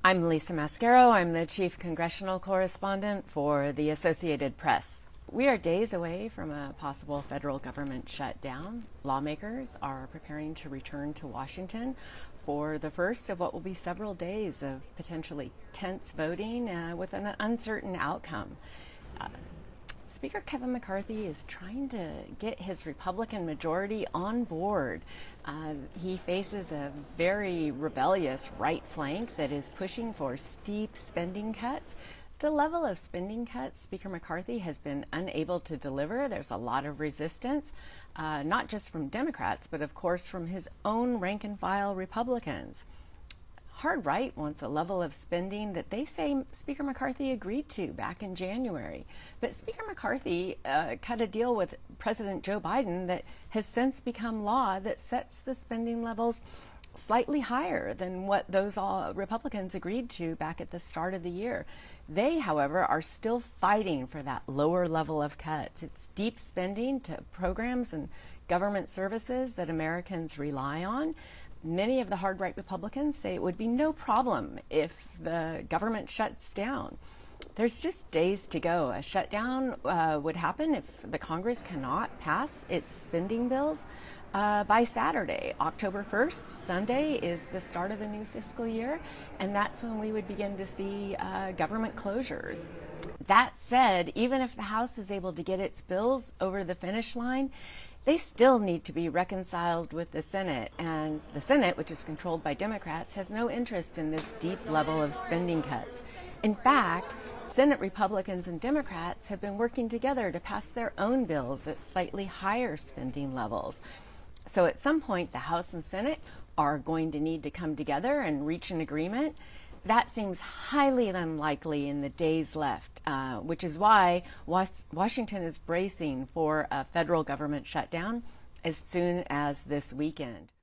I'm Lisa Mascaro. I'm the chief congressional correspondent for the Associated Press. We are days away from a possible federal government shutdown. Lawmakers are preparing to return to Washington for the first of what will be several days of potentially tense voting with an uncertain outcome. Speaker Kevin McCarthy is trying to get his Republican majority on board. He faces a very rebellious right flank that is pushing for steep spending cuts. The level of spending cuts Speaker McCarthy has been unable to deliver. There's a lot of resistance, not just from Democrats, but of course from his own rank-and-file Republicans. Hard right wants a level of spending that they say Speaker McCarthy agreed to back in January. But Speaker McCarthy cut a deal with President Joe Biden that has since become law that sets the spending levels slightly higher than what those Republicans agreed to back at the start of the year. They, however, are still fighting for that lower level of cuts. It's deep spending to programs and government services that Americans rely on. Many of the hard right Republicans say it would be no problem if the government shuts down. There's just days to go. A shutdown would happen if the Congress cannot pass its spending bills by Saturday. October 1st, Sunday, is the start of the new fiscal year, and that's when we would begin to see government closures. That said, even if the House is able to get its bills over the finish line, they still need to be reconciled with the Senate, and the Senate, which is controlled by Democrats, has no interest in this deep level of spending cuts. In fact, Senate Republicans and Democrats have been working together to pass their own bills at slightly higher spending levels. So at some point, the House and Senate are going to need to come together and reach an agreement. That seems highly unlikely in the days left, which is why Washington is bracing for a federal government shutdown as soon as this weekend.